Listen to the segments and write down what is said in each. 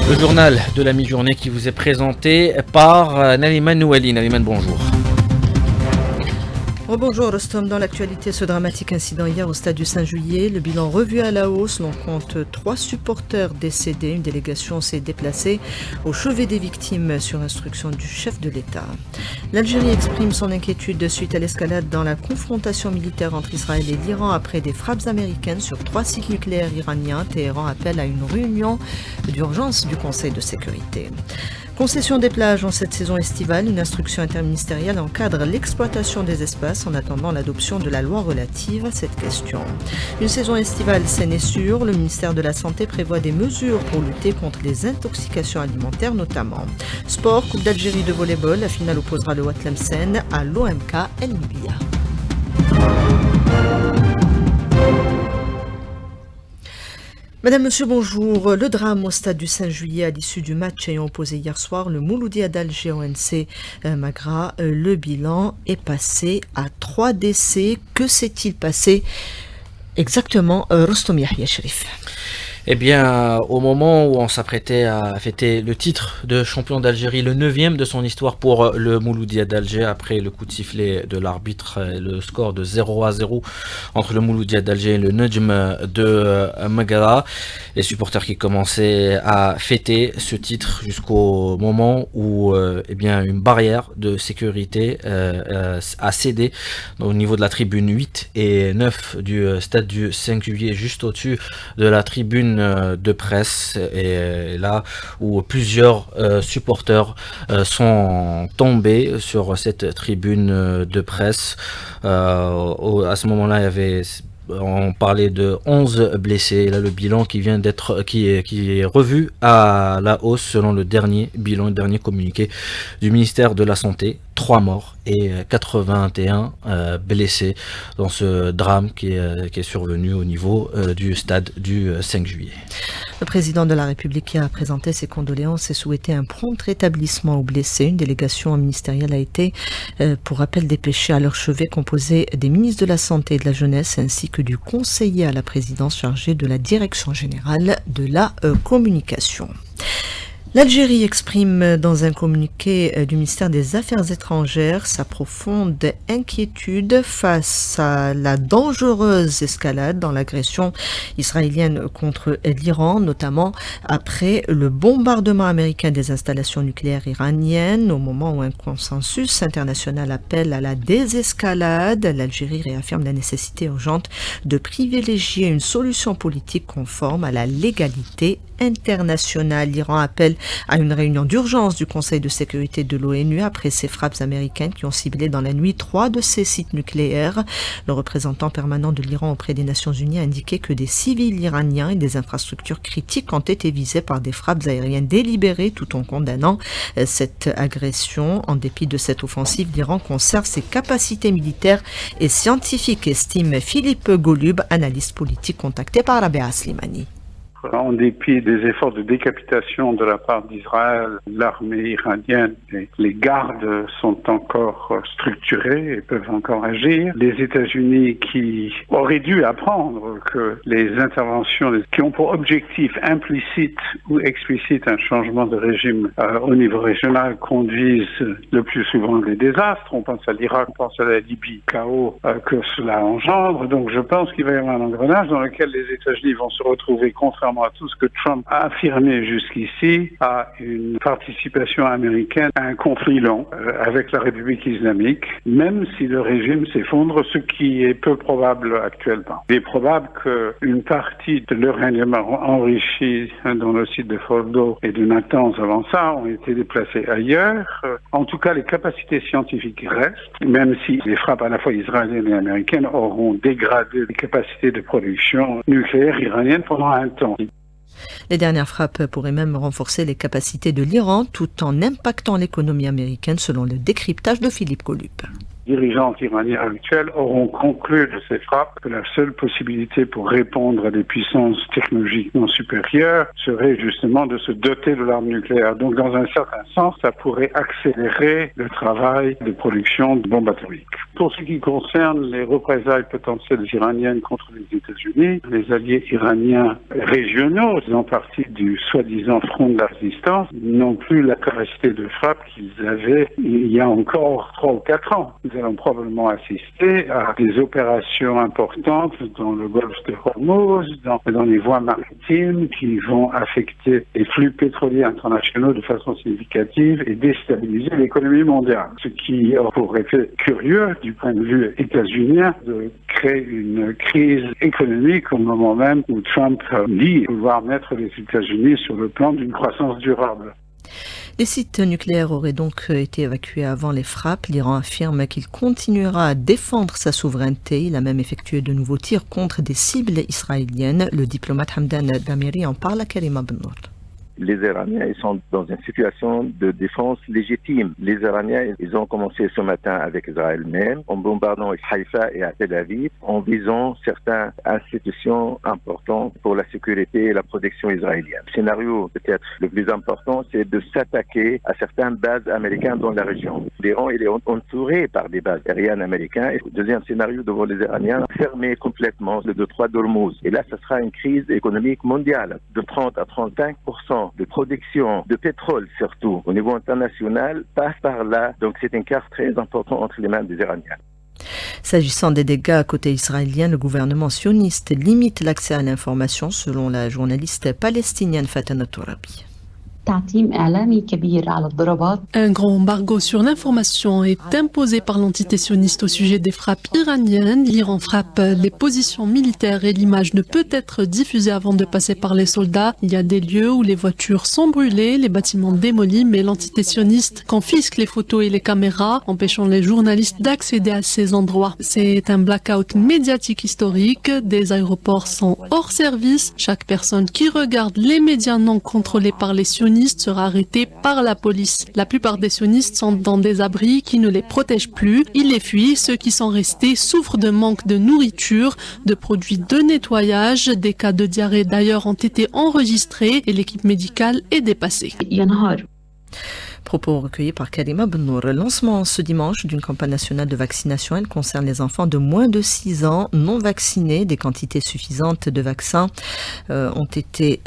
Le journal de la mi-journée qui vous est présenté par Naliman Nouali. Naliman, bonjour. Bonjour Rostom, dans l'actualité, ce dramatique incident hier au stade du 5 juillet, le bilan revu à la hausse, l'on compte 3 supporters décédés, une délégation s'est déplacée au chevet des victimes sur instruction du chef de l'État. L'Algérie exprime son inquiétude suite à l'escalade dans la confrontation militaire entre Israël et l'Iran après des frappes américaines sur 3 sites nucléaires iraniens. Téhéran appelle à une réunion d'urgence du Conseil de sécurité. Concession des plages en cette saison estivale, une instruction interministérielle encadre l'exploitation des espaces en attendant l'adoption de la loi relative à cette question. Une saison estivale saine et sûre, le ministère de la Santé prévoit des mesures pour lutter contre les intoxications alimentaires notamment. Sport, Coupe d'Algérie de volleyball, la finale opposera le Wat Tlemcen à l'OMK El Nibia. Madame, Monsieur, bonjour. Le drame au stade du 5 juillet à l'issue du match ayant opposé hier soir le Mouloudia d'Alger au NC Magra. Le bilan est passé à 3 décès. Que s'est-il passé exactement, Rostom Yahya Cherif? Eh bien, au moment où on s'apprêtait à fêter le titre de champion d'Algérie, le 9e de son histoire pour le Mouloudia d'Alger, après le coup de sifflet de l'arbitre, le score de 0-0 entre le Mouloudia d'Alger et le Nejm de Magra, les supporters qui commençaient à fêter ce titre jusqu'au moment où eh bien, une barrière de sécurité a cédé au niveau de la tribune 8 et 9 du stade du 5 juillet, juste au-dessus de la tribune de presse, et là où plusieurs supporters sont tombés sur cette tribune de presse. À ce moment-là, on parlait de 11 blessés. Et là, le bilan qui est revu à la hausse selon le dernier bilan, le dernier communiqué du ministère de la Santé. 3 morts et 81 blessés dans ce drame qui est survenu au niveau du stade du 5 juillet. Le président de la République qui a présenté ses condoléances et souhaité un prompt rétablissement aux blessés. Une délégation ministérielle a été, pour rappel, dépêchée à leur chevet, composée des ministres de la Santé et de la Jeunesse ainsi que du conseiller à la présidence chargé de la Direction générale de la communication. L'Algérie exprime dans un communiqué du ministère des Affaires étrangères sa profonde inquiétude face à la dangereuse escalade dans l'agression israélienne contre l'Iran, notamment après le bombardement américain des installations nucléaires iraniennes. Au moment où un consensus international appelle à la désescalade, l'Algérie réaffirme la nécessité urgente de privilégier une solution politique conforme à la légalité internationale. L'Iran appelle à une réunion d'urgence du Conseil de sécurité de l'ONU après ces frappes américaines qui ont ciblé dans la nuit 3 de ces sites nucléaires. Le représentant permanent de l'Iran auprès des Nations Unies a indiqué que des civils iraniens et des infrastructures critiques ont été visés par des frappes aériennes délibérées, tout en condamnant cette agression. En dépit de cette offensive, l'Iran conserve ses capacités militaires et scientifiques, estime Philippe Golub, analyste politique contacté par Rabea Slimani. En dépit des efforts de décapitation de la part d'Israël, l'armée iranienne et les gardes sont encore structurés et peuvent encore agir. Les États-Unis qui auraient dû apprendre que les interventions qui ont pour objectif implicite ou explicite un changement de régime au niveau régional conduisent le plus souvent à des désastres. On pense à l'Irak, on pense à la Libye, chaos que cela engendre. Donc je pense qu'il va y avoir un engrenage dans lequel les États-Unis vont se retrouver, contrairement à tout ce que Trump a affirmé jusqu'ici, à une participation américaine à un conflit long avec la République islamique, même si le régime s'effondre, ce qui est peu probable actuellement. Il est probable qu'une partie de l'uranium enrichi dans le site de Fordo et de Natanz avant ça ont été déplacées ailleurs. En tout cas, les capacités scientifiques restent, même si les frappes à la fois israéliennes et américaines auront dégradé les capacités de production nucléaire iranienne pendant un temps. Les dernières frappes pourraient même renforcer les capacités de l'Iran tout en impactant l'économie américaine selon le décryptage de Philippe Golub. dirigeants iraniens actuels auront conclu de ces frappes que la seule possibilité pour répondre à des puissances technologiquement supérieures serait justement de se doter de l'arme nucléaire. Donc, dans un certain sens, ça pourrait accélérer le travail de production de bombes atomiques. Pour ce qui concerne les représailles potentielles iraniennes contre les États-Unis, les alliés iraniens régionaux, faisant partie du soi-disant front de la résistance, n'ont plus la capacité de frappe qu'ils avaient il y a encore 3 ou 4 ans. Nous allons probablement assister à des opérations importantes dans le golfe de Hormuz, dans les voies maritimes qui vont affecter les flux pétroliers internationaux de façon significative et déstabiliser l'économie mondiale. Ce qui a pour effet curieux du point de vue états-unien de créer une crise économique au moment même où Trump dit vouloir mettre les États-Unis sur le plan d'une croissance durable. Les sites nucléaires auraient donc été évacués avant les frappes. L'Iran affirme qu'il continuera à défendre sa souveraineté. Il a même effectué de nouveaux tirs contre des cibles israéliennes. Le diplomate Hamdan Damiri en parle à Karima Bennour. Les Iraniens ils sont dans une situation de défense légitime. Les Iraniens ils ont commencé ce matin avec Israël même, en bombardant Haïfa et à Tel Aviv, en visant certaines institutions importantes pour la sécurité et la protection israélienne. Le scénario peut-être le plus important, c'est de s'attaquer à certaines bases américaines dans la région. L'Iran il est entouré par des bases aériennes américaines. Et le deuxième scénario devant les Iraniens, fermer complètement le détroit d'Ormuz. Et là, ce sera une crise économique mondiale de 30 à 35%. De production de pétrole surtout au niveau international passe par là. Donc c'est une carte très importante entre les mains des Iraniens. S'agissant des dégâts côté israélien, le gouvernement sioniste limite l'accès à l'information selon la journaliste palestinienne Fatana Tourabi. Un grand embargo sur l'information est imposé par l'entité sioniste au sujet des frappes iraniennes. L'Iran frappe les positions militaires et l'image ne peut être diffusée avant de passer par les soldats. Il y a des lieux où les voitures sont brûlées, les bâtiments démolis, mais l'entité sioniste confisque les photos et les caméras, empêchant les journalistes d'accéder à ces endroits. C'est un blackout médiatique historique. Des aéroports sont hors service. Chaque personne qui regarde les médias non contrôlés par les sionistes sera arrêté par la police. La plupart des sionistes sont dans des abris qui ne les protègent plus. Ils les fuient. Ceux qui sont restés souffrent de manque de nourriture, de produits de nettoyage. Des cas de diarrhée d'ailleurs ont été enregistrés et l'équipe médicale est dépassée. Propos recueillis par Karima Bennour. Lancement ce dimanche d'une campagne nationale de vaccination. Elle concerne les enfants de moins de 6 ans non vaccinés. Des quantités suffisantes de vaccins ont été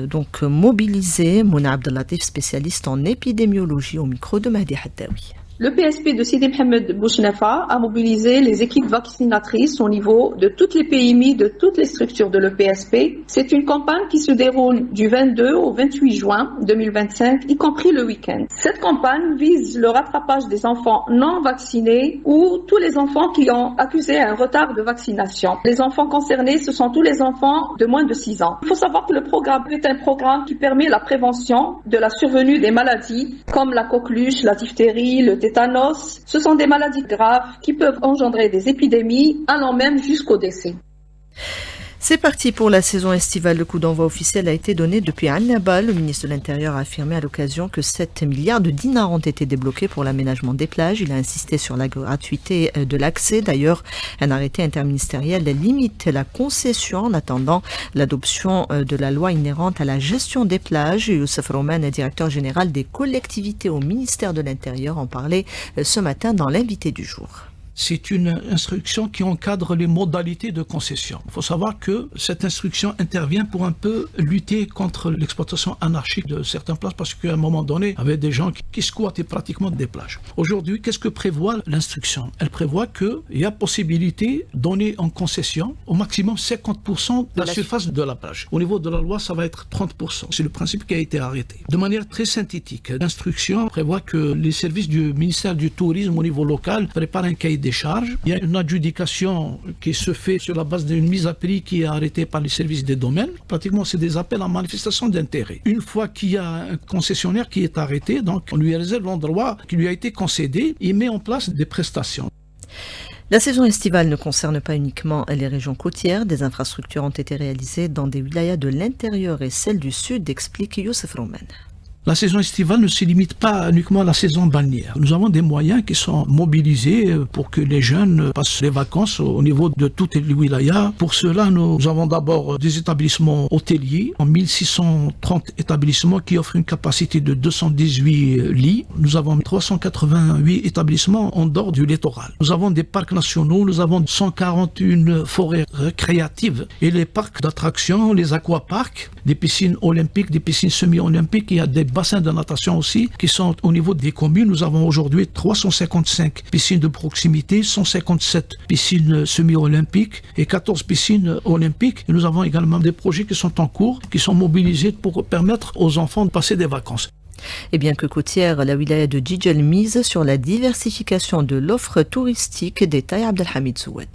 donc mobilisées. Mouna Abdellatif, spécialiste en épidémiologie, au micro de Mahdi Haddaoui. Le PSP de Sidi Mohamed Bouchnafa a mobilisé les équipes vaccinatrices au niveau de toutes les PMI, de toutes les structures de l'EPSP. C'est une campagne qui se déroule du 22 au 28 juin 2025, y compris le week-end. Cette campagne vise le rattrapage des enfants non vaccinés ou tous les enfants qui ont accusé un retard de vaccination. Les enfants concernés, ce sont tous les enfants de moins de 6 ans. Il faut savoir que le programme est un programme qui permet la prévention de la survenue des maladies comme la coqueluche, la diphtérie, le tétanos. Ce sont des maladies graves qui peuvent engendrer des épidémies allant même jusqu'au décès. C'est parti pour la saison estivale. Le coup d'envoi officiel a été donné depuis Annaba. Le ministre de l'Intérieur a affirmé à l'occasion que 7 milliards de dinars ont été débloqués pour l'aménagement des plages. Il a insisté sur la gratuité de l'accès. D'ailleurs, un arrêté interministériel limite la concession en attendant l'adoption de la loi inhérente à la gestion des plages. Youssef Roman, directeur général des collectivités au ministère de l'Intérieur, en parlait ce matin dans l'invité du jour. C'est une instruction qui encadre les modalités de concession. Il faut savoir que cette instruction intervient pour un peu lutter contre l'exploitation anarchique de certaines plages, parce qu'à un moment donné, il y avait des gens qui squattaient pratiquement des plages. Aujourd'hui, qu'est-ce que prévoit l'instruction? Elle prévoit qu'il y a possibilité de donner en concession au maximum 50% de la surface de la plage. Au niveau de la loi, ça va être 30%. C'est le principe qui a été arrêté. De manière très synthétique, l'instruction prévoit que les services du ministère du Tourisme au niveau local préparent un cahier des charges. Il y a une adjudication qui se fait sur la base d'une mise à prix qui est arrêtée par les services des domaines. Pratiquement, c'est des appels en manifestation d'intérêt. Une fois qu'il y a un concessionnaire qui est arrêté, donc on lui réserve l'endroit qui lui a été concédé et met en place des prestations. La saison estivale ne concerne pas uniquement les régions côtières. Des infrastructures ont été réalisées dans des wilayas de l'intérieur et celles du sud, explique Youssef Roman. La saison estivale ne se limite pas uniquement à la saison balnéaire. Nous avons des moyens qui sont mobilisés pour que les jeunes passent les vacances au niveau de toutes les wilayas. Pour cela, nous avons d'abord des établissements hôteliers, en 1630 établissements qui offrent une capacité de 218 lits. Nous avons 388 établissements en dehors du littoral. Nous avons des parcs nationaux, nous avons 141 forêts récréatives et les parcs d'attractions, les aquaparks, des piscines olympiques, des piscines semi-olympiques. Il y a des bassins de natation aussi qui sont au niveau des communes. Nous avons aujourd'hui 355 piscines de proximité, 157 piscines semi-olympiques et 14 piscines olympiques. Et nous avons également des projets qui sont en cours, qui sont mobilisés pour permettre aux enfants de passer des vacances. Et bien que côtière, la wilaya de Djidjel mise sur la diversification de l'offre touristique, détaille Abdelhamid Zoued.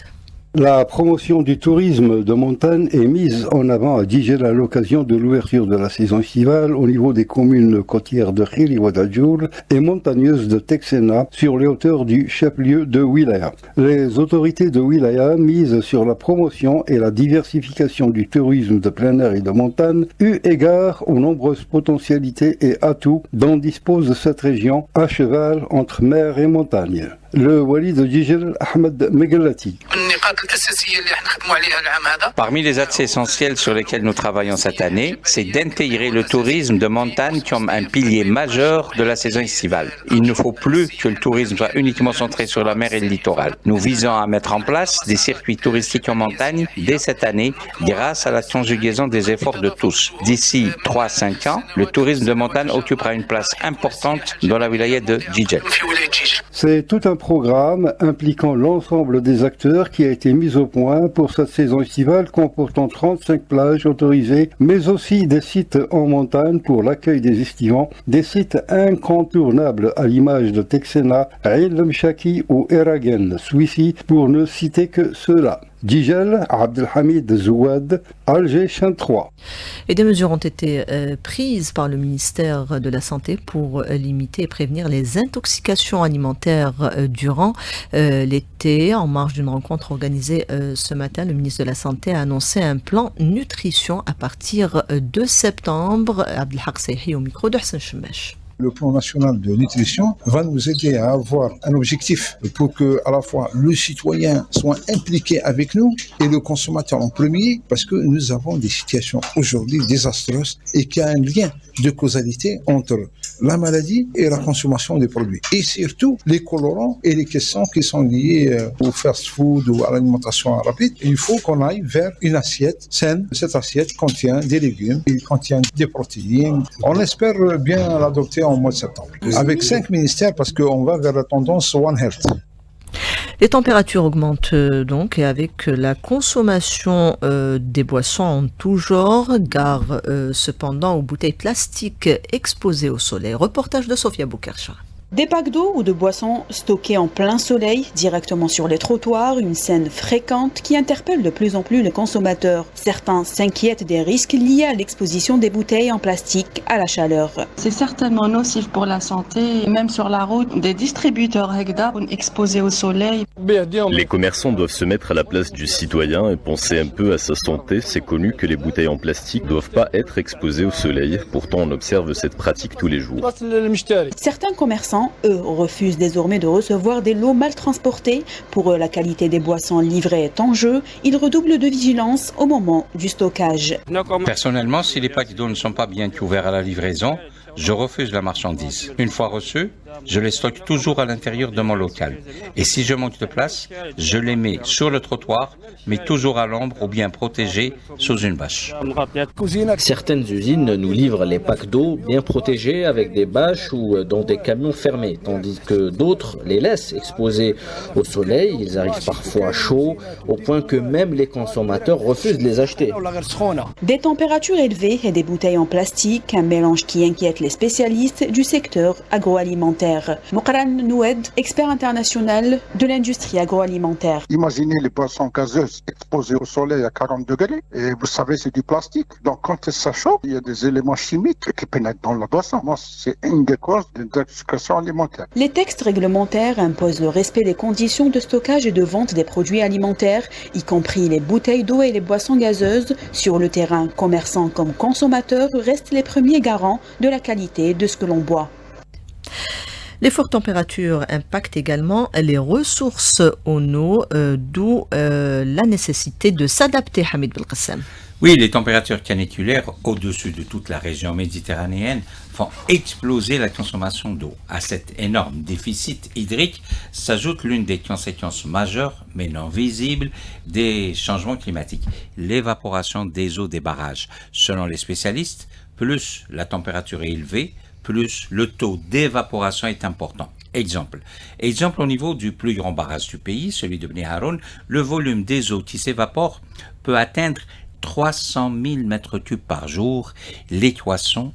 La promotion du tourisme de montagne est mise en avant à Djidjel à l'occasion de l'ouverture de la saison estivale au niveau des communes côtières de Khili Ouaddajour et montagneuses de Texena sur les hauteurs du chef-lieu de wilaya. Les autorités de wilaya misent sur la promotion et la diversification du tourisme de plein air et de montagne eu égard aux nombreuses potentialités et atouts dont dispose cette région à cheval entre mer et montagne. Le wali de Djidjel, Ahmed Megalati. Parmi les axes essentiels sur lesquels nous travaillons cette année, c'est d'intégrer le tourisme de montagne comme un pilier majeur de la saison estivale. Il ne faut plus que le tourisme soit uniquement centré sur la mer et le littoral. Nous visons à mettre en place des circuits touristiques en montagne dès cette année grâce à la conjugaison des efforts de tous. D'ici 3-5 ans, le tourisme de montagne occupera une place importante dans la wilaya de Djidjel. C'est tout un programme impliquant l'ensemble des acteurs qui a été mis au point pour cette saison estivale comportant 35 plages autorisées, mais aussi des sites en montagne pour l'accueil des estivants, des sites incontournables à l'image de Texena, Ain Mshaki ou Eragen, Souissi, pour ne citer que ceux-là. Djidjel, Abdelhamid Zouad, Alger, Chaîne 3. Et des mesures ont été prises par le ministère de la Santé pour limiter et prévenir les intoxications alimentaires durant l'été. En marge d'une rencontre organisée ce matin, le ministre de la Santé a annoncé un plan nutrition à partir de septembre. Abdelhak Seyhi au micro de Hassan Chemech. Le plan national de nutrition va nous aider à avoir un objectif pour que à la fois le citoyen soit impliqué avec nous et le consommateur en premier, parce que nous avons des situations aujourd'hui désastreuses et qu'il y a un lien de causalité entre la maladie et la consommation des produits. Et surtout les colorants et les questions qui sont liées au fast-food ou à l'alimentation rapide. Il faut qu'on aille vers une assiette saine. Cette assiette contient des légumes, il contient des protéines. On espère bien l'adopter en mois de septembre. Avec 5 ministères parce qu'on va vers la tendance One Health. Les températures augmentent donc et avec la consommation des boissons en tout genre, gare cependant aux bouteilles plastiques exposées au soleil. Reportage de Sofia Boukercha. Des packs d'eau ou de boissons stockés en plein soleil, directement sur les trottoirs, une scène fréquente qui interpelle de plus en plus les consommateurs. Certains s'inquiètent des risques liés à l'exposition des bouteilles en plastique à la chaleur. C'est certainement nocif pour la santé, même sur la route, des distributeurs exposés au soleil. Les commerçants doivent se mettre à la place du citoyen et penser un peu à sa santé. C'est connu que les bouteilles en plastique ne doivent pas être exposées au soleil. Pourtant, on observe cette pratique tous les jours. Certains commerçants, eux, refusent désormais de recevoir des lots mal transportés. Pour eux, la qualité des boissons livrées est en jeu. Ils redoublent de vigilance au moment du stockage. Personnellement, si les packs d'eau ne sont pas bien couverts à la livraison, je refuse la marchandise. Une fois reçus, je les stocke toujours à l'intérieur de mon local. Et si je manque de place, je les mets sur le trottoir, mais toujours à l'ombre ou bien protégés sous une bâche. Certaines usines nous livrent les packs d'eau bien protégés avec des bâches ou dans des camions fermés, tandis que d'autres les laissent exposés au soleil. Ils arrivent parfois chauds, au point que même les consommateurs refusent de les acheter. Des températures élevées et des bouteilles en plastique, un mélange qui inquiète les spécialistes du secteur agroalimentaire. alimentaire. Mokran Noued, expert international de l'industrie agroalimentaire. Imaginez les boissons gazeuses exposées au soleil à 40 degrés et vous savez c'est du plastique. Donc quand ça chauffe, il y a des éléments chimiques qui pénètrent dans la boisson. Moi, c'est une des causes d'intoxication alimentaire. Les textes réglementaires imposent le respect des conditions de stockage et de vente des produits alimentaires, y compris les bouteilles d'eau et les boissons gazeuses. Sur le terrain, commerçants comme consommateurs restent les premiers garants de la qualité de ce que l'on boit. Les fortes températures impactent également les ressources en eau, d'où la nécessité de s'adapter, Hamid Belkacem. Oui, les températures caniculaires au-dessus de toute la région méditerranéenne font exploser la consommation d'eau. À cet énorme déficit hydrique s'ajoute l'une des conséquences majeures, mais non visibles, des changements climatiques, l'évaporation des eaux des barrages. Selon les spécialistes, plus la température est élevée, plus le taux d'évaporation est important. Exemple au niveau du plus grand barrage du pays, celui de Bni Haroun, le volume des eaux qui s'évaporent peut atteindre 300 000 mètres cubes par jour. L'équation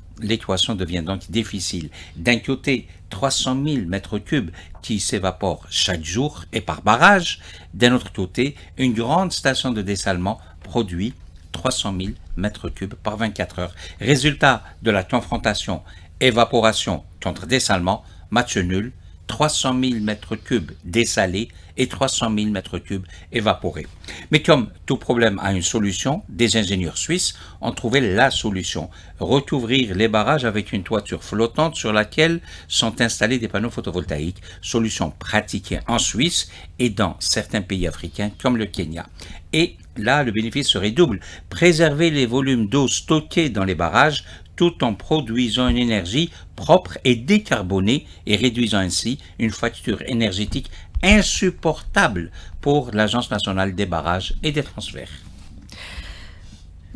devient donc difficile. D'un côté, 300 000 mètres cubes qui s'évaporent chaque jour et par barrage. D'un autre côté, une grande station de dessalement produit 300 000 mètres cubes par 24 heures. Résultat de la confrontation évaporation contre dessalement, match nul, 300 000 mètres cubes dessalés et 300 000 mètres cubes évaporés. Mais comme tout problème a une solution, des ingénieurs suisses ont trouvé la solution. Recouvrir les barrages avec une toiture flottante sur laquelle sont installés des panneaux photovoltaïques, solution pratiquée en Suisse et dans certains pays africains comme le Kenya. Et là, le bénéfice serait double. Préserver les volumes d'eau stockés dans les barrages tout en produisant une énergie propre et décarbonée et réduisant ainsi une facture énergétique insupportable pour l'Agence nationale des barrages et des transferts.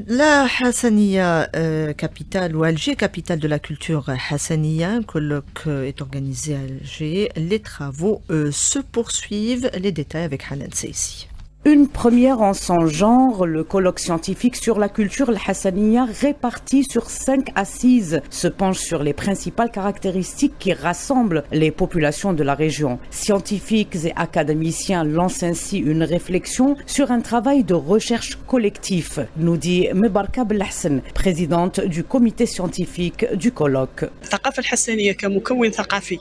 La Hassaniya capitale ou Alger, capitale de la culture hassaniya, un colloque est organisé à Alger. Les travaux se poursuivent. Les détails avec Hanan Seissi. Une première en son genre, le colloque scientifique sur la culture hassaniya réparti sur 5 assises se penche sur les principales caractéristiques qui rassemblent les populations de la région. Scientifiques et académiciens lancent ainsi une réflexion sur un travail de recherche collectif, nous dit Mebarka Belhassan, présidente du comité scientifique du colloque.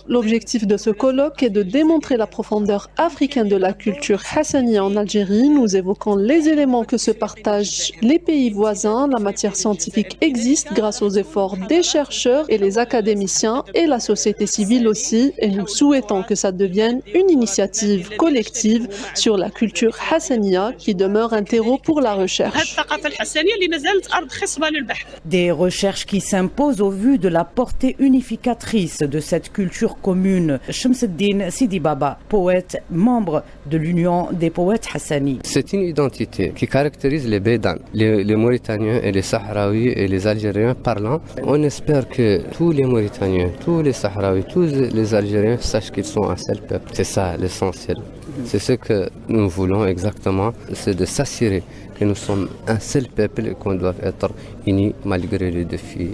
L'objectif de ce colloque est de démontrer la profondeur africaine de la culture hassaniya en Algérie. Nous évoquons les éléments que se partagent les pays voisins. La matière scientifique existe grâce aux efforts des chercheurs et les académiciens et la société civile aussi. Et nous souhaitons que ça devienne une initiative collective sur la culture hassaniya qui demeure un terreau pour la recherche. Des recherches qui s'imposent au vu de la portée unificatrice de cette culture commune. Shamseddin Sidi Baba, poète, membre de l'Union des poètes hassaniens. C'est une identité qui caractérise les Bédans, les Mauritaniens et les Sahraouis et les Algériens parlants. On espère que tous les Mauritaniens, tous les Sahraouis, tous les Algériens sachent qu'ils sont un seul peuple. C'est ça l'essentiel. C'est ce que nous voulons exactement, c'est de s'assurer que nous sommes un seul peuple et qu'on doit être unis malgré les défis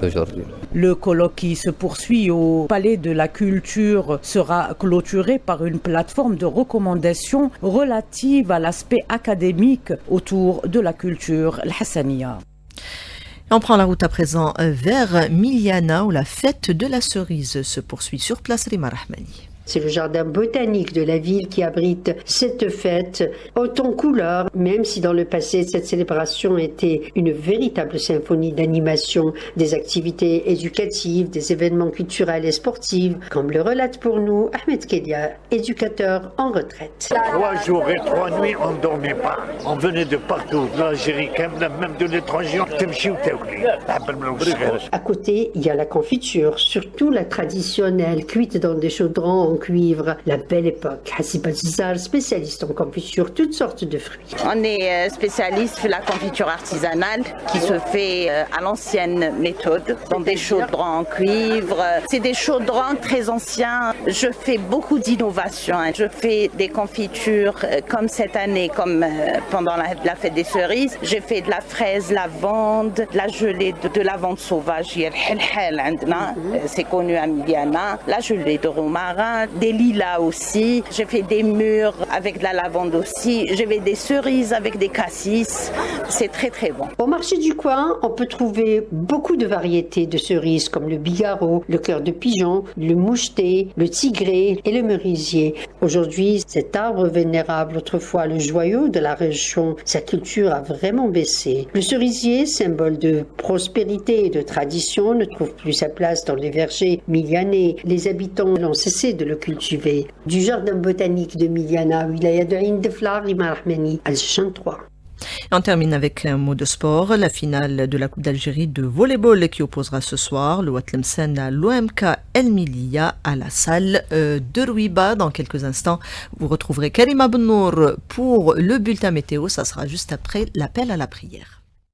d'aujourd'hui. Le colloque qui se poursuit au Palais de la Culture sera clôturé par une plateforme de recommandations relative à l'aspect académique autour de la culture hassaniya. On prend la route à présent vers Miliana où la fête de la cerise se poursuit sur place Rima Rahmani. C'est le jardin botanique de la ville qui abrite cette fête haute en couleurs, même si dans le passé cette célébration était une véritable symphonie d'animation, des activités éducatives, des événements culturels et sportifs, comme le relate pour nous Ahmed Kedia, éducateur en retraite. 3 jours et 3 nuits, on ne dormait pas. On venait de partout, de l'Algérie, même de l'étranger. À côté, il y a la confiture, surtout la traditionnelle, cuite dans des chaudrons en en cuivre. La belle époque. Hassiba Zizal, spécialiste en confiture, toutes sortes de fruits. On est spécialiste de la confiture artisanale qui se fait à l'ancienne méthode, dans des chaudrons en cuivre. C'est des chaudrons très anciens. Je fais beaucoup d'innovations. Je fais des confitures comme cette année, comme pendant la fête des cerises. J'ai fait de la fraise, lavande, de la gelée de lavande sauvage. C'est connu à Miliana. La gelée de romarin, des lilas aussi. J'ai fait des mûres avec de la lavande aussi. J'ai fait des cerises avec des cassis. C'est très très bon. Au marché du coin, on peut trouver beaucoup de variétés de cerises comme le bigarro, le cœur de pigeon, le moucheté, le tigré et le merisier. Aujourd'hui, cet arbre vénérable, autrefois le joyau de la région, sa culture a vraiment baissé. Le cerisier, symbole de prospérité et de tradition, ne trouve plus sa place dans les vergers milianais. Les habitants ont cessé de le cultiver. Du jardin botanique de Miliana, Wilaya de Indeflar, Imarahmeni, Al-Chan 3. On termine avec un mot de sport, la finale de la Coupe d'Algérie de volleyball qui opposera ce soir le Watlemsen à l'OMK El Milia à la salle de Rouiba. Dans quelques instants, vous retrouverez Karima Bennour pour le bulletin météo. Ça sera juste après l'appel à la prière.